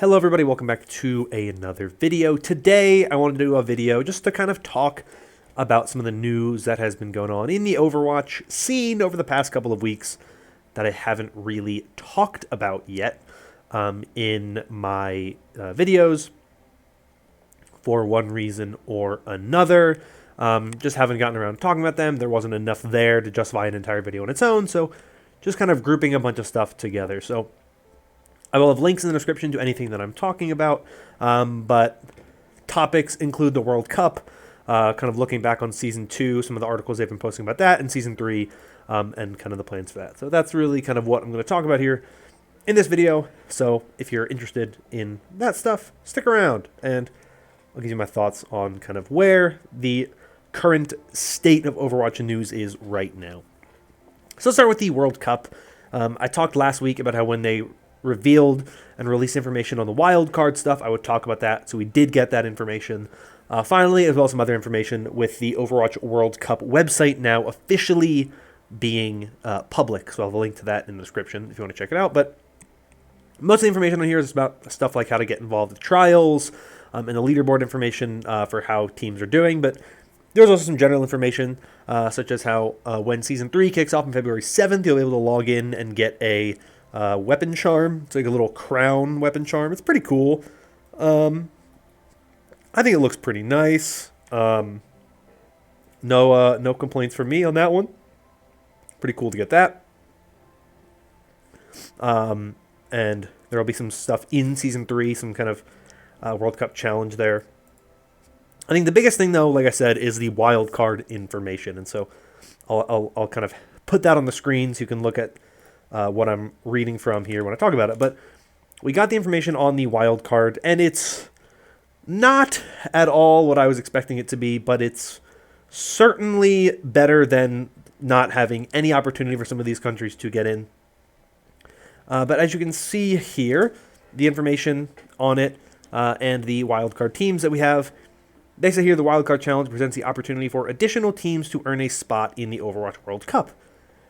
Hello everybody, welcome back to another video. Today I wanted to do a video just to kind of talk about some of the news that has been going on in the Overwatch scene over the past couple of weeks that I haven't really talked about yet in my videos for one reason or another. Just haven't gotten around to talking about them. There wasn't enough there to justify an entire video on its own, so just kind of grouping a bunch of stuff together. So I will have links in the description to anything that I'm talking about, but topics include the World Cup, kind of looking back on Season 2, some of the articles they've been posting about that, and Season 3, and kind of the plans for that. So that's really kind of what I'm going to talk about here in this video. So if you're interested in that stuff, stick around, and I'll give you my thoughts on kind of where the current state of Overwatch news is right now. So let's start with the World Cup. I talked last week about how when they revealed and released information on the wild card stuff, I would talk about that. So we did get that information finally, as well as some other information with the Overwatch World Cup website now officially being public. So I'll have a link to that in the description if you want to check it out. But most of the information on here is about stuff like how to get involved in trials and the leaderboard information for how teams are doing. But there's also some general information, such as how when Season 3 kicks off on February 7th, you'll be able to log in and get a weapon charm. It's like a little crown weapon charm. It's pretty cool. I think it looks pretty nice. No complaints from me on that one. Pretty cool to get that. And there'll be some stuff in Season 3, some kind of World Cup challenge there. I think the biggest thing, though, like I said, is the wild card information. And so I'll kind of put that on the screen so you can look at what I'm reading from here when I talk about it. But we got the information on the wild card, and it's not at all what I was expecting it to be, but it's certainly better than not having any opportunity for some of these countries to get in. But as you can see here, the information on it and the wild card teams that we have, they say here the wild card challenge presents the opportunity for additional teams to earn a spot in the Overwatch World Cup.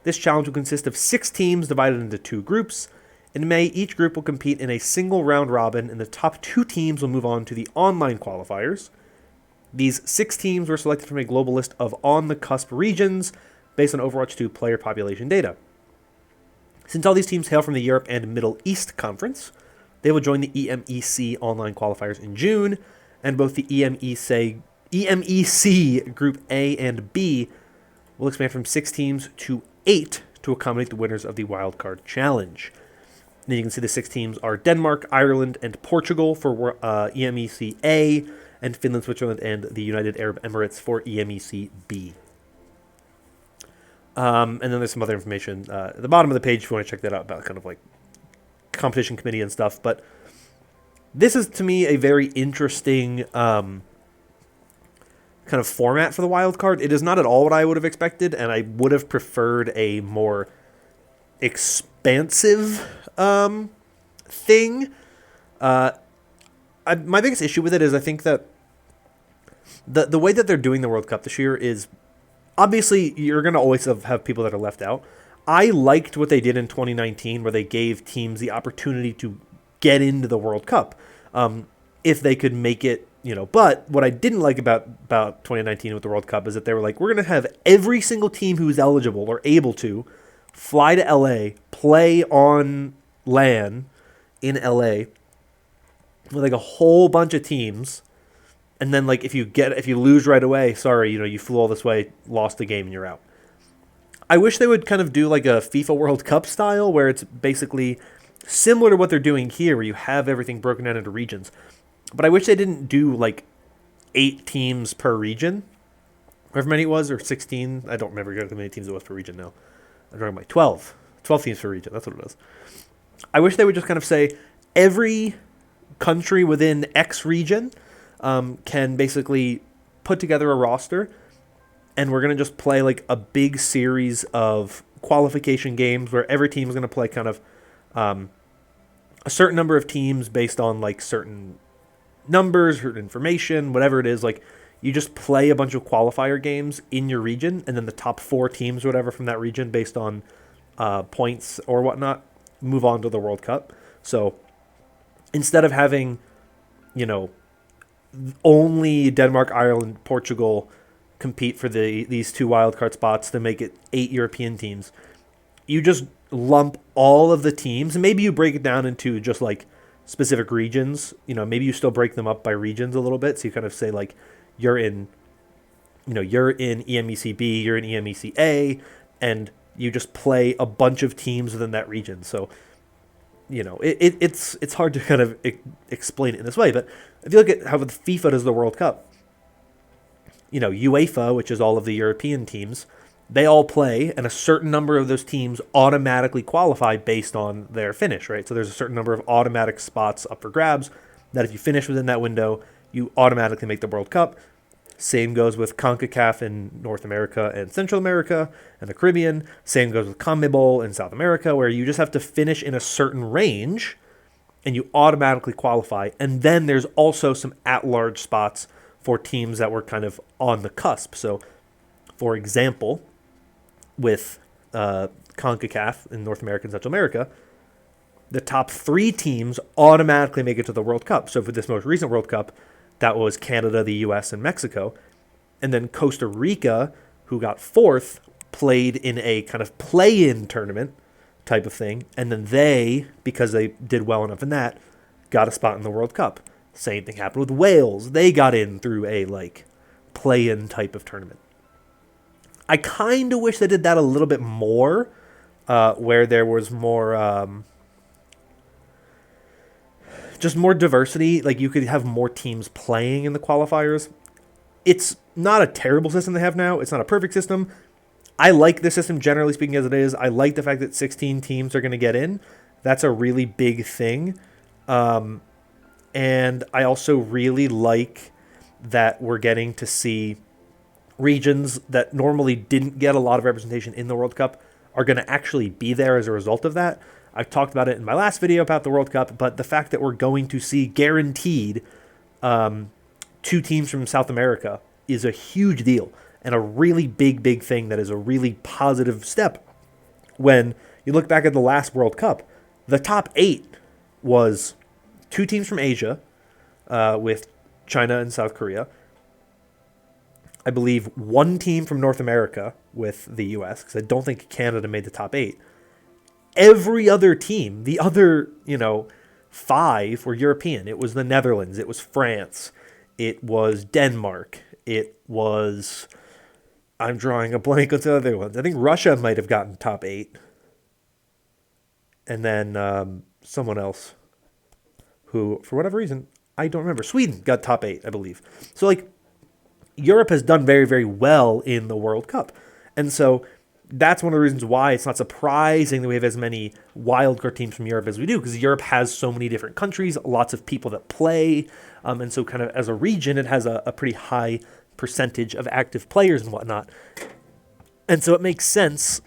This challenge will consist of 6 teams divided into 2 groups. In May, each group will compete in a single round robin, and the top 2 teams will move on to the online qualifiers. These 6 teams were selected from a global list of on-the-cusp regions based on Overwatch 2 player population data. Since all these teams hail from the Europe and Middle East Conference, they will join the EMEC online qualifiers in June, and both the EMEC Group A and B will expand from 6 teams to 8 to accommodate the winners of the Wildcard Challenge. And you can see the 6 teams are Denmark, Ireland, and Portugal for EMEC A, and Finland, Switzerland, and the United Arab Emirates for EMEC B. And then there's some other information at the bottom of the page if you want to check that out about kind of like competition committee and stuff. But this is, to me, a very interesting kind of format for the wild card. It is not at all what I would have expected, and I would have preferred a more expansive thing. My biggest issue with it is I think that the way that they're doing the World Cup this year is, obviously, you're going to always have people that are left out. I liked what they did in 2019, where they gave teams the opportunity to get into the World Cup if they could make it. But what I didn't like about 2019 with the World Cup is that they were like, we're going to have every single team who's eligible or able to fly to LA, play on LAN in LA with like a whole bunch of teams. And then like if you lose right away, sorry, you flew all this way, lost the game, and you're out. I wish they would kind of do like a FIFA World Cup style where it's basically similar to what they're doing here, where you have everything broken down into regions. But I wish they didn't do like 8 teams per region, however many it was, or 16. I don't remember how many teams it was per region now. I'm talking about 12 teams per region. That's what it is. I wish they would just kind of say every country within X region can basically put together a roster, and we're going to just play like a big series of qualification games where every team is going to play kind of a certain number of teams based on like certain numbers, certain information, whatever it is. Like you just play a bunch of qualifier games in your region, and then the top 4 teams, whatever, from that region based on points or whatnot, move on to the World Cup. So instead of having, you know, only Denmark, Ireland, Portugal compete for these two wildcard spots to make it 8 European teams, you just lump all of the teams, and maybe you break it down into just like specific regions. You know, maybe you still break them up by regions a little bit. So you kind of say like you're in, you're in EMECB, you're in EMECA, and you just play a bunch of teams within that region. So, it's hard to kind of explain it in this way. But if you look at how the FIFA does the World Cup, UEFA, which is all of the European teams, they all play, and a certain number of those teams automatically qualify based on their finish, right? So there's a certain number of automatic spots up for grabs that if you finish within that window, you automatically make the World Cup. Same goes with CONCACAF in North America and Central America and the Caribbean. Same goes with CONMEBOL in South America, where you just have to finish in a certain range and you automatically qualify. And then there's also some at-large spots for teams that were kind of on the cusp. So, for example, with CONCACAF in North America and Central America, the top 3 teams automatically make it to the World Cup. So for this most recent World Cup, that was Canada, the U.S., and Mexico. And then Costa Rica, who got 4th, played in a kind of play-in tournament type of thing. And then they, because they did well enough in that, got a spot in the World Cup. Same thing happened with Wales. They got in through a play-in type of tournament. I kind of wish they did that a little bit more, where there was more, just more diversity. Like you could have more teams playing in the qualifiers. It's not a terrible system they have now. It's not a perfect system. I like the system generally speaking as it is. I like the fact that 16 teams are going to get in. That's a really big thing. And I also really like that we're getting to see regions that normally didn't get a lot of representation in the World Cup are going to actually be there as a result of that. I've talked about it in my last video about the World Cup, but the fact that we're going to see guaranteed 2 teams from South America is a huge deal and a really big thing that is a really positive step. When you look back at the last World Cup, the top 8 was 2 teams from Asia with China and South Korea. I believe 1 team from North America with the U.S., because I don't think Canada made the top 8. Every other team, the other, 5 were European. It was the Netherlands. It was France. It was Denmark. It was, I'm drawing a blank on the other ones. I think Russia might have gotten top 8. And then someone else who, for whatever reason, I don't remember. Sweden got top 8, I believe. So, Europe has done very, very well in the World Cup. And so that's one of the reasons why it's not surprising that we have as many wildcard teams from Europe as we do, because Europe has so many different countries, lots of people that play. And so kind of as a region, it has a pretty high percentage of active players and whatnot. And so it makes sense,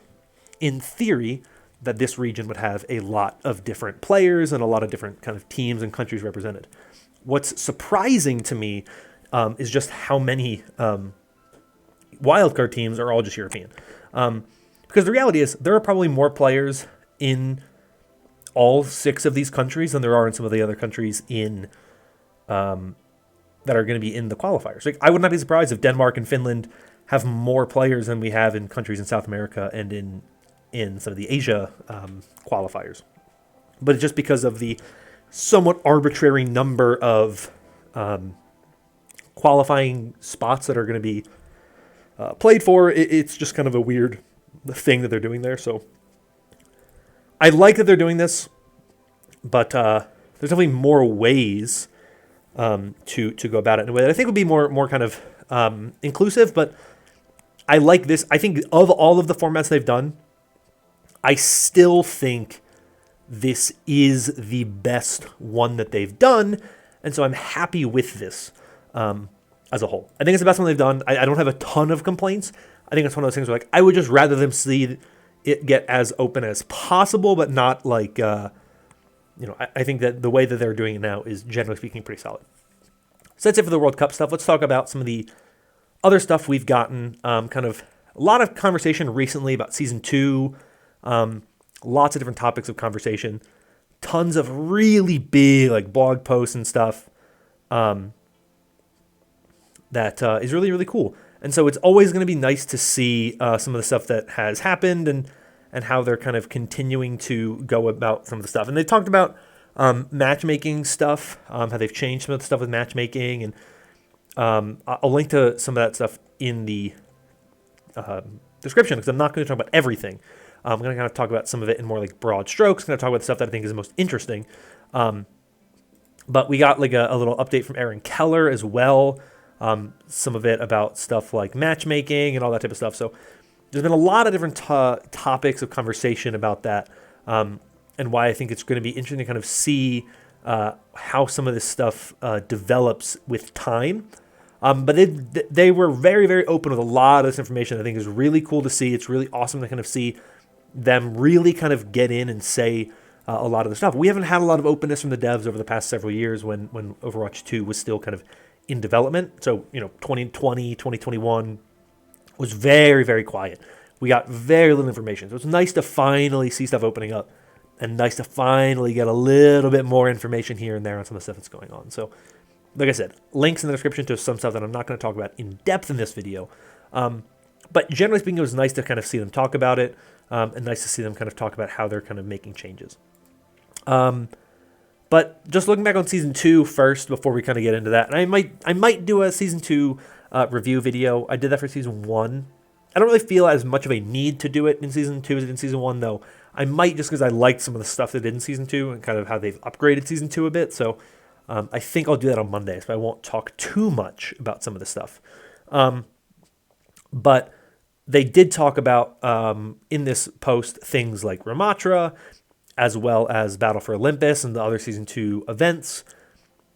in theory, that this region would have a lot of different players and a lot of different kind of teams and countries represented. What's surprising to me is just how many wildcard teams are all just European. Because the reality is there are probably more players in all 6 of these countries than there are in some of the other countries in that are going to be in the qualifiers. I would not be surprised if Denmark and Finland have more players than we have in countries in South America and in some of the Asia qualifiers. But it's just because of the somewhat arbitrary number of qualifying spots that are going to be played for. It's just kind of a weird thing that they're doing there. So I like that they're doing this, but there's definitely more ways to go about it in a way that I think would be more kind of inclusive. But I like this. I think of all of the formats they've done, I still think this is the best one that they've done. And so I'm happy with this as a whole. I think it's the best one they've done. I don't have a ton of complaints. I think it's one of those things where I would just rather them see it get as open as possible, but not I think that the way that they're doing it now is, generally speaking, pretty solid. So that's it for the World Cup stuff. Let's talk about some of the other stuff we've gotten. Kind of a lot of conversation recently about Season 2. Lots of different topics of conversation. tons of really big like blog posts and stuff that is really, really cool. And so it's always going to be nice to see some of the stuff that has happened and how they're kind of continuing to go about some of the stuff. And they talked about matchmaking stuff, how they've changed some of the stuff with matchmaking. And I'll link to some of that stuff in the description because I'm not going to talk about everything. I'm going to kind of talk about some of it in more like broad strokes. I'm going to talk about the stuff that I think is the most interesting. But we got like a little update from Aaron Keller as well. Some of it about stuff like matchmaking and all that type of stuff. So there's been a lot of different topics of conversation about that, and why I think it's going to be interesting to kind of see how some of this stuff develops with time. But they were very, very open with a lot of this information. I think is really cool to see. It's really awesome to kind of see them really kind of get in and say a lot of the stuff. We haven't had a lot of openness from the devs over the past several years when Overwatch 2 was still kind of in development. So, 2020, 2021 was very, very quiet. We got very little information. So it's nice to finally see stuff opening up and nice to finally get a little bit more information here and there on some of the stuff that's going on. So, like I said, links in the description to some stuff that I'm not going to talk about in depth in this video. But generally speaking, it was nice to kind of see them talk about it and nice to see them kind of talk about how they're kind of making changes. But just looking back on Season 2 first before we kind of get into that, and I might do a Season 2 review video. I did that for Season 1. I don't really feel as much of a need to do it in Season 2 as I did in Season 1, though. I might just because I liked some of the stuff they did in Season 2 and kind of how they've upgraded Season 2 a bit. So I think I'll do that on Monday, so I won't talk too much about some of the stuff. But they did talk about, in this post, things like Ramatra, as well as Battle for Olympus and the other Season 2 events.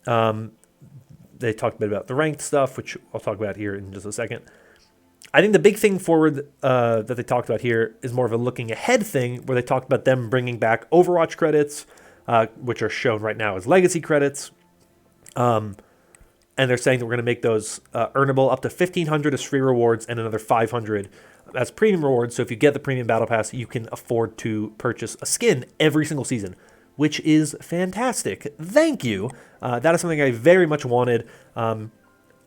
They talked a bit about the ranked stuff, which I'll talk about here in just a second. I think the big thing forward that they talked about here is more of a looking ahead thing, where they talked about them bringing back Overwatch credits, which are shown right now as legacy credits. And they're saying that we're going to make those earnable up to 1,500 as free rewards and another 500 as premium rewards. So if you get the premium battle pass, you can afford to purchase a skin every single season, which is fantastic. Thank you. That is something I very much wanted. I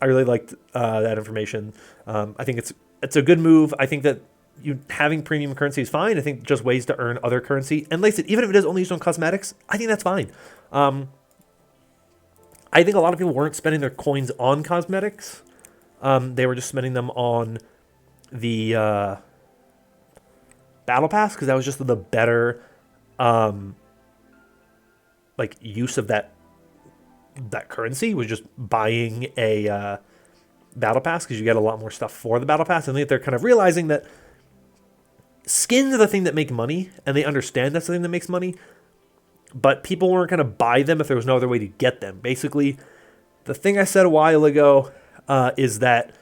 really liked that information. I think it's a good move. I think that having premium currency is fine. I think just ways to earn other currency. And like I said, even if it is only used on cosmetics, I think that's fine. I think a lot of people weren't spending their coins on cosmetics. They were just spending them on the battle pass because that was just the better use of that currency, was just buying a battle pass because you get a lot more stuff for the battle pass. And I think they're kind of realizing that skins are the thing that make money, and they understand that's the thing that makes money. But people weren't going to buy them if there was no other way to get them. Basically, the thing I said a while ago is that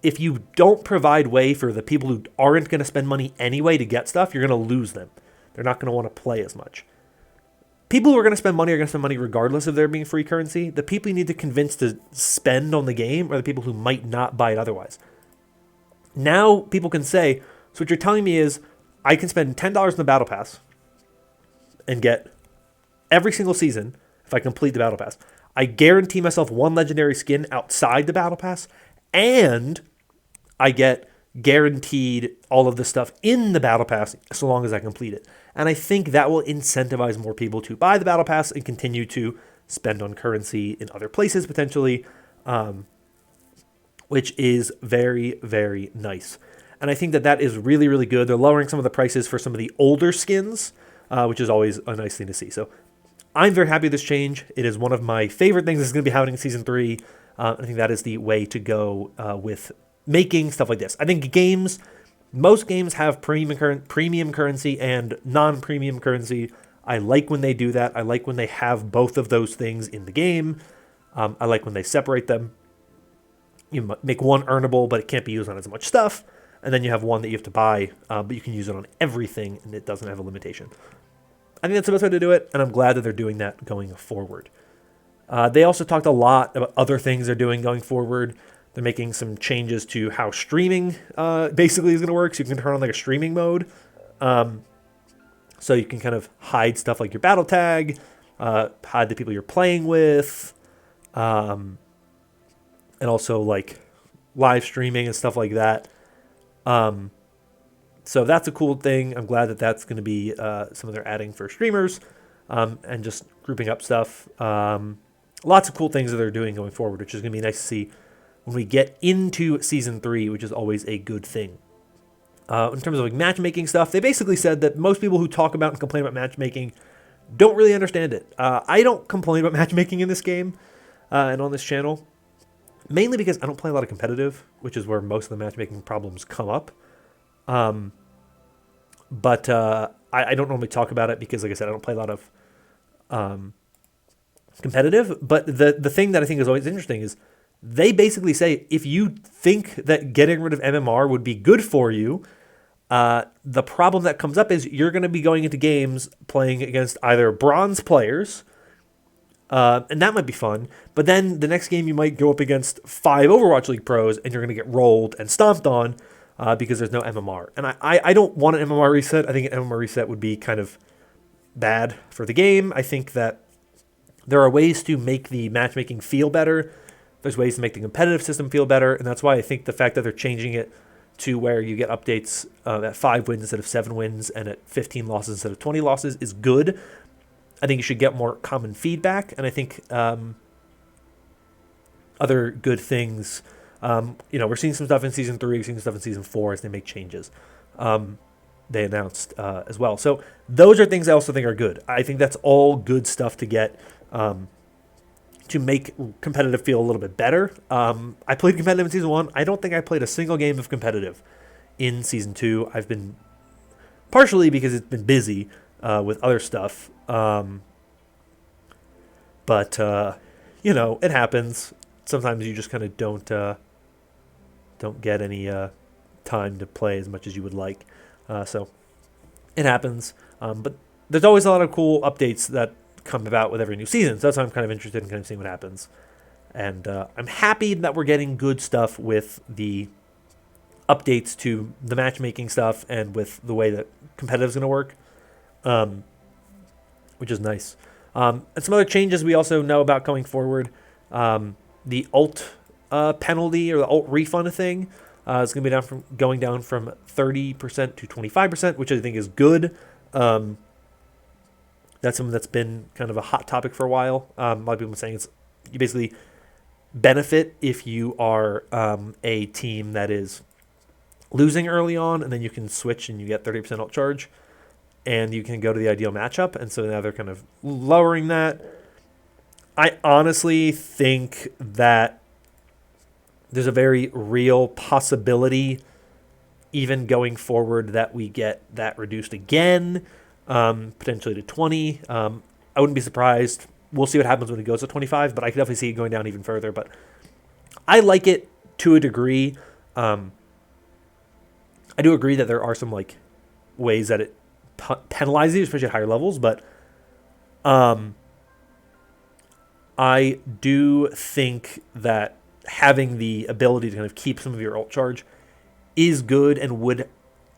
if you don't provide way for the people who aren't going to spend money anyway to get stuff, you're going to lose them. They're not going to want to play as much. People who are going to spend money are going to spend money regardless of there being free currency. The people you need to convince to spend on the game are the people who might not buy it otherwise. Now people can say, so what you're telling me is I can spend $10 in the battle pass and get every single season if I complete the battle pass. I guarantee myself one legendary skin outside the battle pass, and I get guaranteed all of the stuff in the battle pass so long as I complete it. And I think that will incentivize more people to buy the battle pass and continue to spend on currency in other places potentially, which is very, very nice. And I think that is really, really good. They're lowering some of the prices for some of the older skins, which is always a nice thing to see. So I'm very happy with this change. It is one of my favorite things that's going to be happening in Season 3. I think that is the way to go with making stuff like this. I think most games have premium currency and non-premium currency. I like when they do that. I like when they have both of those things in the game. I like when they separate them. You make one earnable, but it can't be used on as much stuff. And then you have one that you have to buy, but you can use it on everything, and it doesn't have a limitation. I think that's the best way to do it, and I'm glad that they're doing that going forward. They also talked a lot about other things they're doing going forward. They're making some changes to how streaming basically is going to work, so you can turn on like a streaming mode. So you can kind of hide stuff like your battle tag, hide the people you're playing with, and also like live streaming and stuff like that. So that's a cool thing. I'm glad that that's going to be something they're adding for streamers, and just grouping up stuff. Lots of cool things that they're doing going forward, which is going to be nice to see when we get into Season 3, which is always a good thing. In terms of like matchmaking stuff, they basically said that most people who talk about and complain about matchmaking don't really understand it. I don't complain about matchmaking in this game and on this channel, mainly because I don't play a lot of competitive, which is where most of the matchmaking problems come up. But I don't normally talk about it because, like I said, I don't play a lot of competitive. But the thing that I think is always interesting is they basically say if you think that getting rid of MMR would be good for you, the problem that comes up is you're going to be going into games playing against either bronze players, and that might be fun, but then the next game you might go up against 5 Overwatch League pros and you're going to get rolled and stomped on because there's no MMR. And I don't want an MMR reset. I think an MMR reset would be kind of bad for the game. I think that there are ways to make the matchmaking feel better. There's ways to make the competitive system feel better, and that's why I think the fact that they're changing it to where you get updates at 5 wins instead of 7 wins and at 15 losses instead of 20 losses is good. I think you should get more common feedback, and I think other good things. We're seeing some stuff in Season 3, we're seeing some stuff in Season 4 as they make changes. They announced as well. So those are things I also think are good. I think that's all good stuff to get to make competitive feel a little bit better. I played competitive in Season 1. I don't think I played a single game of competitive in Season 2. I've been, partially because it's been busy with other stuff. But it happens. Sometimes you just kind of don't get any time to play as much as you would like. So it happens. But there's always a lot of cool updates that come about with every new season. So that's why I'm kind of interested in kind of seeing what happens. And I'm happy that we're getting good stuff with the updates to the matchmaking stuff and with the way that competitive is going to work, which is nice. And some other changes we also know about going forward. The ult penalty or the ult refund thing is going to be going down from 30% to 25%, which I think is good. That's something that's been kind of a hot topic for a while. A lot of people are saying you basically benefit if you are a team that is losing early on, and then you can switch and you get 30% ult charge, and you can go to the ideal matchup. And so now they're kind of lowering that. I honestly think that there's a very real possibility, even going forward, that we get that reduced again. Potentially to 20. I wouldn't be surprised. We'll see what happens when it goes to 25, but I could definitely see it going down even further. But I like it to a degree. I do agree that there are some like ways that it penalizes you, especially at higher levels. But I do think that having the ability to kind of keep some of your ult charge is good and would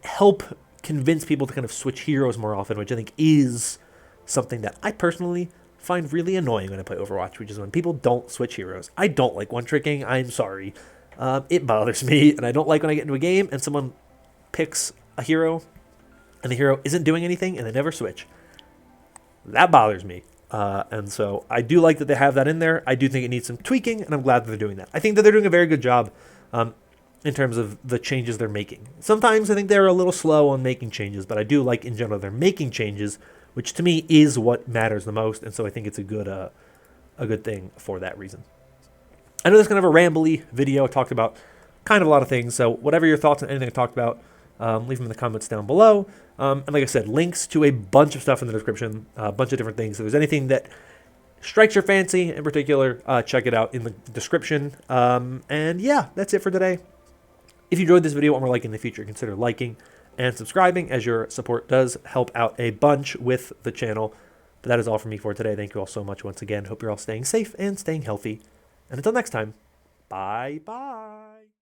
help convince people to kind of switch heroes more often, which I think is something that I personally find really annoying when I play Overwatch, which is when people don't switch heroes. I don't like one-tricking. I'm sorry. It bothers me, and I don't like when I get into a game and someone picks a hero and the hero isn't doing anything and they never switch. That bothers me. And so I do like that they have that in there. I do think it needs some tweaking, and I'm glad that they're doing that. I think that they're doing a very good job in terms of the changes they're making. Sometimes I think they're a little slow on making changes, but I do like in general they're making changes, which to me is what matters the most, and so I think it's a good thing for that reason. I know this is kind of a rambly video. I talked about kind of a lot of things, so whatever your thoughts on anything I talked about, leave them in the comments down below. And like I said, links to a bunch of stuff in the description, a bunch of different things. So if there's anything that strikes your fancy in particular, check it out in the description. And yeah, that's it for today. If you enjoyed this video and would like in the future, consider liking and subscribing, as your support does help out a bunch with the channel. But that is all from me for today. Thank you all so much once again. Hope you're all staying safe and staying healthy. And until next time, bye-bye.